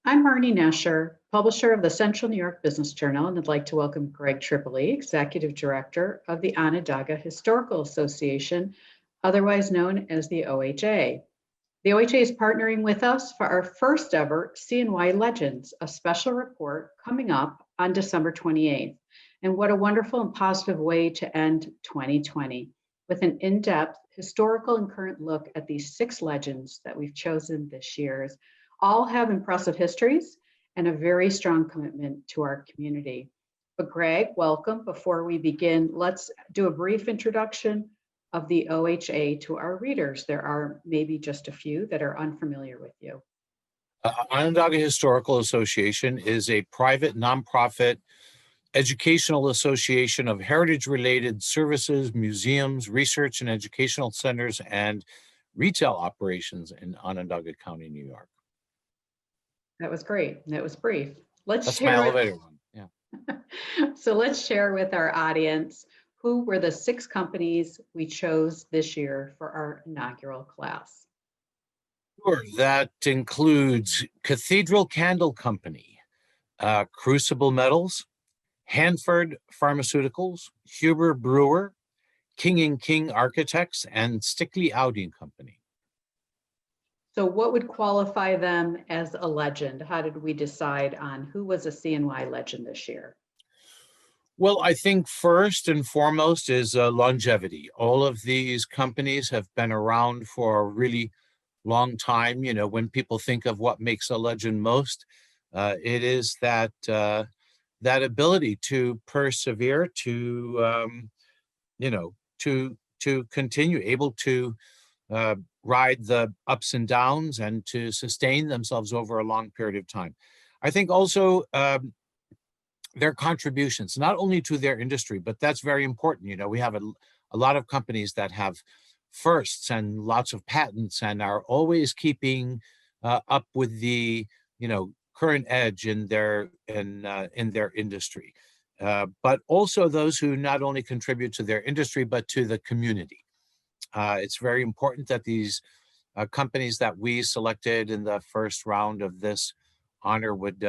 I'm Marny Nesher, publisher of the Central New York Business Journal, and I'd like to welcome Gregg Tripoli, Executive Director of the Onondaga Historical Association, otherwise known as the OHA. The OHA is partnering with us for our first ever CNY Legends, a special report coming up on December 28th. And what a wonderful and positive way to end 2020 with an in-depth historical and current look at these 6 legends that we've chosen this year. All have impressive histories and a very strong commitment to our community. But Gregg, welcome. Before we begin, let's do a brief introduction of the OHA to our readers. There are maybe just a few that are unfamiliar with you. Onondaga Historical Association is a private nonprofit educational association of heritage-related services, museums, research and educational centers, and retail operations in Onondaga County, New York. That was great. That was brief. That's my elevator one. Yeah. So let's share with our audience who were the 6 companies we chose this year for our inaugural class. Sure. That includes Cathedral Candle Company, Crucible Metals, Hanford Pharmaceuticals, Huber Brewer, King & King Architects, and Stickley Audi Company. So what would qualify them as a legend? How did we decide on who was a CNY legend this year? Well, I think first and foremost is longevity. All of these companies have been around for a really long time. You know, when people think of what makes a legend most, it is that that ability to persevere, to to continue, able to ride the ups and downs and to sustain themselves over a long period of time. I think also their contributions, not only to their industry, but that's very important. You know, we have a lot of companies that have firsts and lots of patents and are always keeping up with the, current edge in their industry. But also those who not only contribute to their industry, but to the community. It's very important that these companies that we selected in the first round of this honor would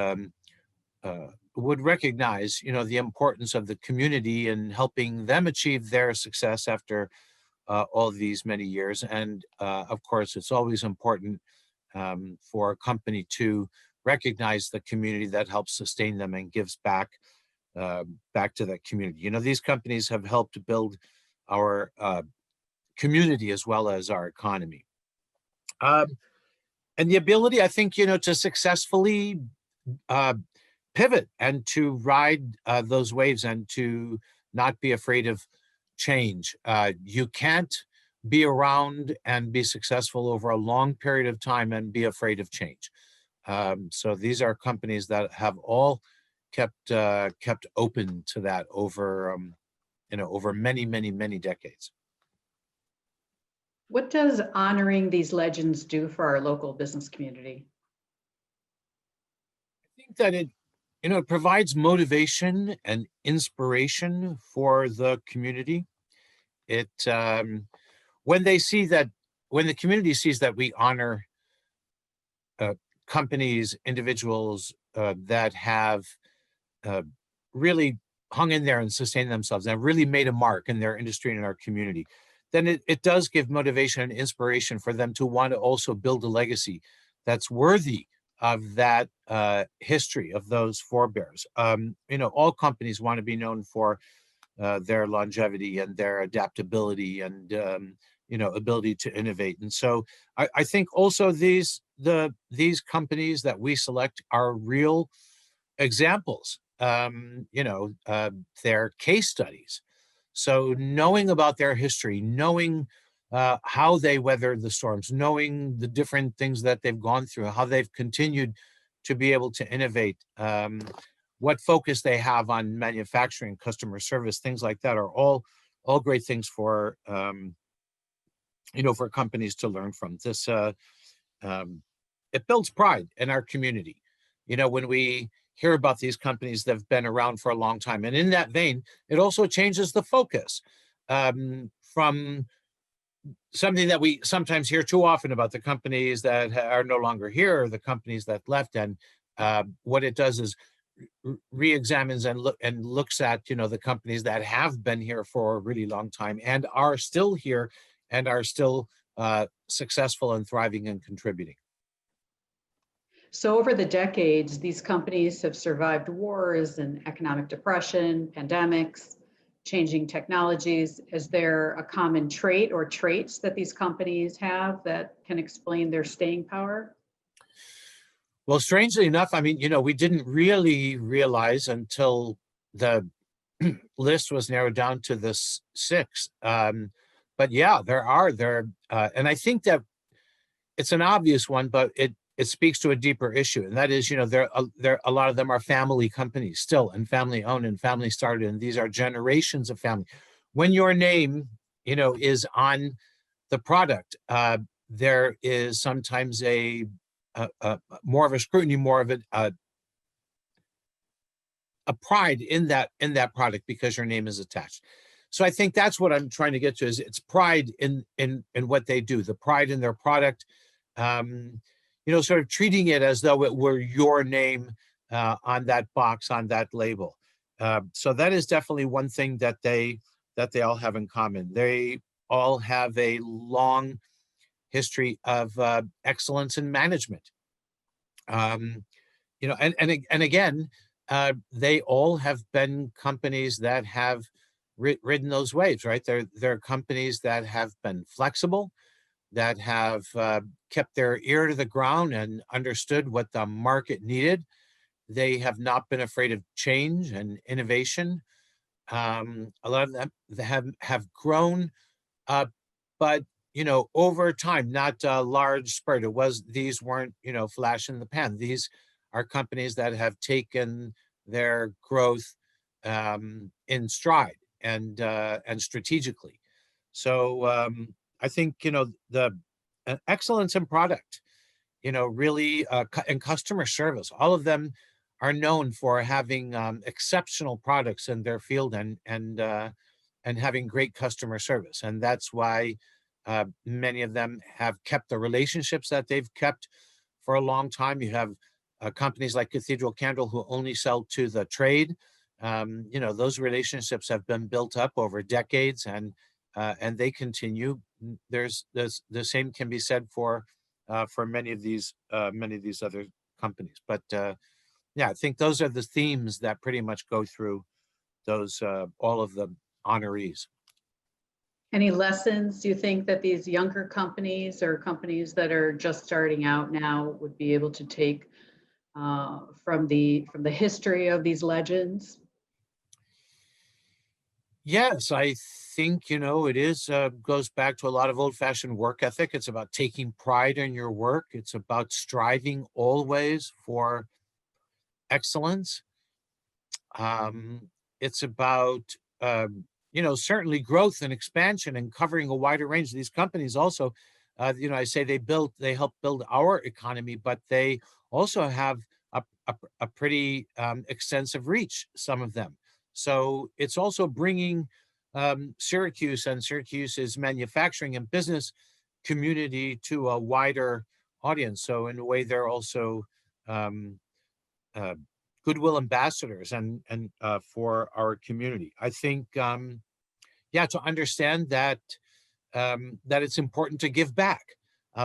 recognize, the importance of the community in helping them achieve their success after all these many years. And of course, it's always important for a company to recognize the community that helps sustain them and gives back to that community. You know, these companies have helped build our community as well as our economy. And the ability, I think, to successfully pivot and to ride those waves and to not be afraid of change. You can't be around and be successful over a long period of time and be afraid of change. So these are companies that have all kept open to that over over many, many, many decades. What does honoring these legends do for our local business community? I think that it provides motivation and inspiration for the community. It when the community sees that we honor companies, individuals that have really hung in there and sustained themselves and have really made a mark in their industry and in our community, then it does give motivation and inspiration for them to want to also build a legacy that's worthy of that history of those forebears. All companies want to be known for their longevity and their adaptability and ability to innovate. And so I think also these companies that we select are real examples. They're case studies. So knowing about their history, knowing how they weathered the storms, knowing the different things that they've gone through, how they've continued to be able to innovate, what focus they have on manufacturing, customer service, things like that are all great things for for companies to learn from. This it builds pride in our community. When we hear about these companies that have been around for a long time, and in that vein, it also changes the focus from something that we sometimes hear too often about the companies that are no longer here, or the companies that left, and what it does is re-examines and looks at, the companies that have been here for a really long time and are still here and are still successful and thriving and contributing. So over the decades, these companies have survived wars and economic depression, pandemics, changing technologies. Is there a common trait or traits that these companies have that can explain their staying power? Well, strangely enough, I mean, we didn't really realize until the list was narrowed down to the six. But yeah, and I think that it's an obvious one, but it speaks to a deeper issue, and that is, there a lot of them are family companies still, and family owned and family started, and these are generations of family. When your name, is on the product, there is sometimes a more of a scrutiny, more of a pride in that product because your name is attached. So I think that's what I'm trying to get to, is it's pride in what they do, the pride in their product, sort of treating it as though it were your name on that box, on that label. So that is definitely one thing that they all have in common. They all have a long history of excellence in management. And again, they all have been companies that have ridden those waves, right? They're companies that have been flexible, that have kept their ear to the ground and understood what the market needed. They have not been afraid of change and innovation. A lot of them have grown, but over time, not a large spurt. These weren't flash in the pan. These are companies that have taken their growth in stride and strategically. So I think the excellence in product, really, and customer service. All of them are known for having exceptional products in their field and having great customer service, and that's why many of them have kept the relationships that they've kept for a long time. You have companies like Cathedral Candle who only sell to the trade. Those relationships have been built up over decades, and they continue. There's the same can be said for many of these other companies. But yeah, I think those are the themes that pretty much go through those all of the honorees. Any lessons you think that these younger companies or companies that are just starting out now would be able to take from the history of these legends? Yes, I think, it is goes back to a lot of old-fashioned work ethic. It's about taking pride in your work. It's about striving always for excellence. It's about, certainly growth and expansion and covering a wider range. These companies also, I say they help build our economy, but they also have a pretty extensive reach, some of them. So it's also bringing Syracuse and Syracuse's manufacturing and business community to a wider audience. So in a way, they're also um, uh, goodwill ambassadors and for our community. I think, to understand that that it's important to give back,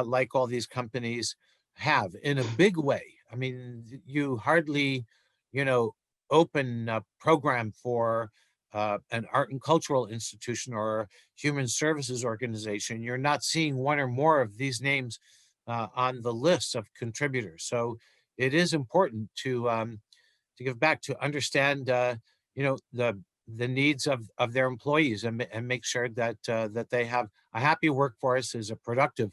like all these companies have in a big way. I mean, you hardly, open a program for an art and cultural institution or human services organization. You're not seeing one or more of these names on the list of contributors. So it is important to give back, to understand, the needs of their employees and make sure that that they have a happy workforce, is a productive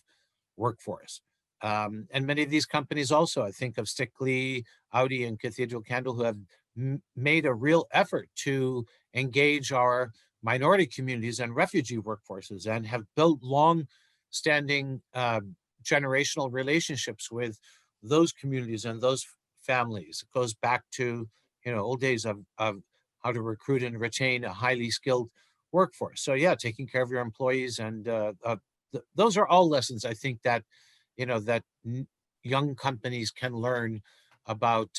workforce. And many of these companies also, I think of Stickley, Audi, and Cathedral Candle, who have made a real effort to engage our minority communities and refugee workforces, and have built long-standing generational relationships with those communities and those families. It goes back to old days of how to recruit and retain a highly skilled workforce. So yeah, taking care of your employees, and those are all lessons I think that that young companies can learn about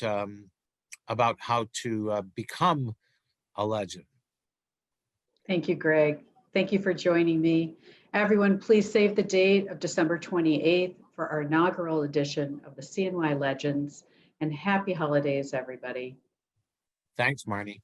how to become a legend. Thank you, Greg. Thank you for joining me. Everyone, please save the date of December 28th for our inaugural edition of the CNY Legends, and happy holidays, everybody. Thanks, Marny.